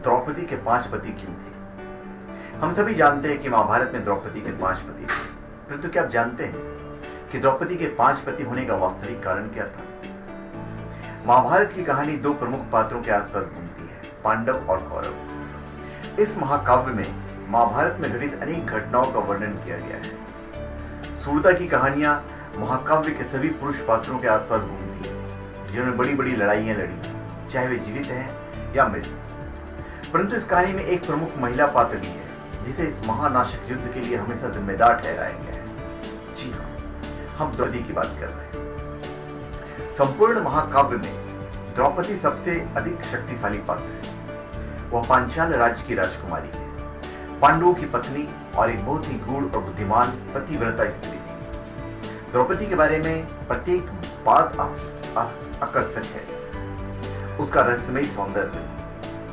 द्रौपदी के 5 पति क्यों थे? हम सभी जानते हैं कि महाभारत में द्रौपदी के 5 पति थे, परंतु क्या आप जानते हैं कि द्रौपदी के 5 पति होने का वास्तविक कारण क्या था? महाभारत की कहानी 2 प्रमुख पात्रों के आसपास घूमती है, पांडव और कौरव। इस महाकाव्य में महाभारत में घटित अनेक घटनाओं का वर्णन किया गया है। सूरता की कहानियां महाकाव्य के सभी पुरुष पात्रों के आसपास घूमती है, जिन्होंने बड़ी बड़ी लड़ाइयां लड़ी, चाहे वे जीवित हैं या मृत। परंतु इस कहानी में एक प्रमुख महिला पात्र भी है, जिसे इस महानाशक युद्ध के लिए हमेशा जिम्मेदार ठहराया गया है। जी हाँ, हम द्रौपदी की बात कर रहे हैं। संपूर्ण महाकाव्य में द्रौपदी सबसे अधिक शक्तिशाली पात्र है। वह पांचाल राज्य की राजकुमारी है, पांडवों की पत्नी और एक बहुत ही गूढ़ और बुद्धिमान पतिव्रता स्त्री थी। द्रौपदी के बारे में प्रत्येक बात आकर्षक है। उसका रहस्यमयी सौंदर्य,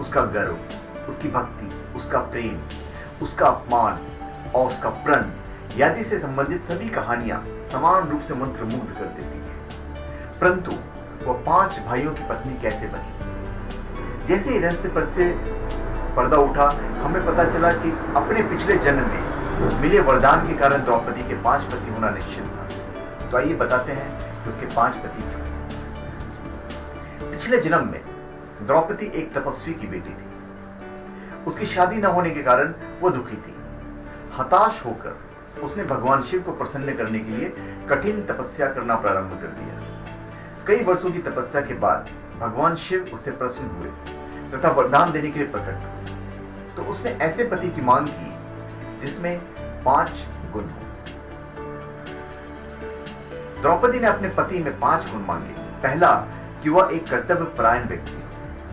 उसका गर्व, उसकी भक्ति, उसका प्रेम, उसका अपमान और उसका प्रण आदि से संबंधित सभी कहानियां समान रूप से मंत्रमुग्ध कर देती है। परंतु वह 5 भाइयों की पत्नी कैसे बनी? जैसे ही रहस्य पर से पर्दा उठा, हमें पता चला कि अपने पिछले जन्म में मिले वरदान के कारण द्रौपदी के 5 पति होना निश्चित था। तो आइए बताते हैं कि उसके 5 पति क्यों थे। पिछले जन्म में द्रौपदी एक तपस्वी की बेटी थी। उसकी शादी न होने के कारण वो दुखी थी। हताश होकर उसने भगवान शिव को प्रसन्न करने के लिए कठिन तपस्या करना प्रारंभ कर दिया। कई वर्षों की तपस्या के बाद भगवान शिव उससे प्रसन्न हुए तथा वरदान देने के लिए प्रकट हुए। तो उसने ऐसे पति की मांग की जिसमें 5 गुण हो। द्रौपदी ने अपने पति में 5 गुण मांगे। पहला, कि वह एक कर्तव्य परायण व्यक्ति हो।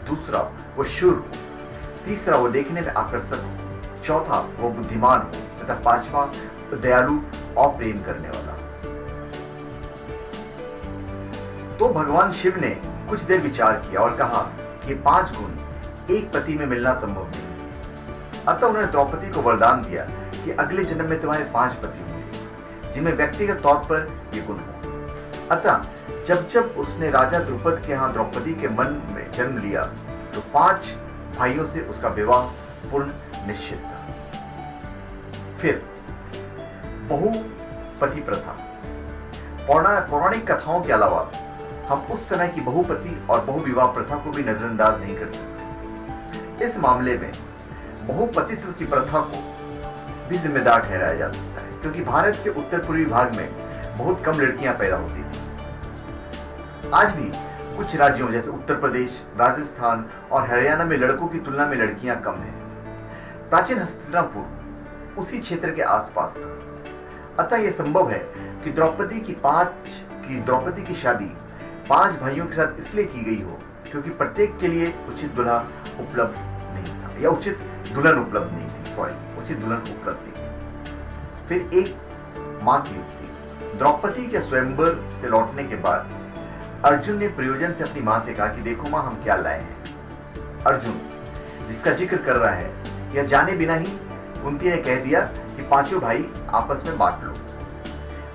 दूसरा, वो शूर हो। तीसरा, वो देखने में आकर्षक हो। चौथा, वो बुद्धिमान हो। तथा 5वां, दयालु और प्रेम करने वाला। तो भगवान शिव ने कुछ देर विचार किया और कहा कि 5 गुण एक पति में मिलना संभव नहीं। अतः उन्होंने द्रौपदी को वरदान दिया कि अगले जन्म में तुम्हारे 5 पति होंगे, जिनमें व्यक्तिगत तौर पर ये गुण हो। अतः जब जब उसने राजा द्रुपद के यहाँ द्रौपदी के मन में जन्म लिया, तो 5 भाइयों से उसका विवाह पूर्ण निश्चित था। फिर बहुपति प्रथा। पौराणिक कथाओं के अलावा हम उस समय की बहुपति और बहुविवाह प्रथा को भी नजरअंदाज नहीं कर सकते। इस मामले में बहुपतित्व की प्रथा को भी जिम्मेदार ठहराया जा सकता है, क्योंकि भारत के उत्तर पूर्वी भाग में बहुत कम लड़कियां पैदा होती थी। आज भी कुछ राज्यों जैसे उत्तर प्रदेश, राजस्थान और हरियाणा में लड़कों की तुलना में लड़कियां कम हैं। प्राचीन हस्तिनापुर उसी क्षेत्र के आसपास था। अतः यह संभव है कि द्रौपदी की शादी 5 भाइयों के साथ इसलिए की गई हो क्योंकि प्रत्येक के लिए उचित दुल्हा उपलब्ध नहीं था, या उचित दुल्हन उपलब्ध नहीं थी। फिर एक मां की युक्ति। द्रौपदी के स्वयंवर से लौटने के बाद अर्जुन ने प्रयोजन से अपनी मां से कहा कि देखो मां, हम क्या लाए हैं। अर्जुन, जिसका जिक्र कर रहा है, यह जाने बिना ही कुंती ने कह दिया कि 5 भाई आपस में बांट लो।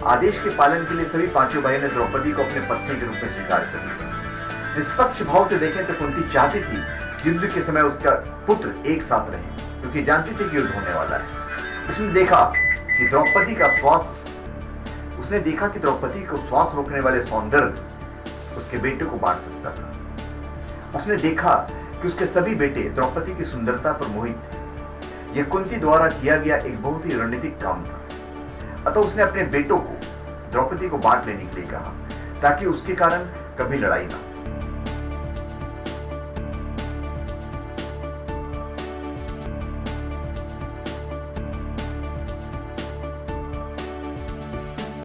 आदेश के पालन के लिए सभी 5 भाइयों ने द्रौपदी को अपने पत्नी के रूप में स्वीकार कर लिया। निष्पक्ष भाव से देखें तो कुंती चाहती थी कि युद्ध के समय उसका पुत्र एक साथ रहे, क्योंकि जानती थी कि युद्ध होने वाला है। उसने देखा कि द्रौपदी को श्वास रोकने वाले सौंदर्य उसके बेटे को बांट सकता था। उसने देखा कि उसके सभी बेटे द्रौपदी की सुंदरता पर मोहित थे। यह कुंती द्वारा किया गया एक बहुत ही रणनीतिक काम था। अतः उसने अपने बेटों को द्रौपदी को बांट लेने के लिए कहा, ताकि उसके कारण कभी लड़ाई ना हो।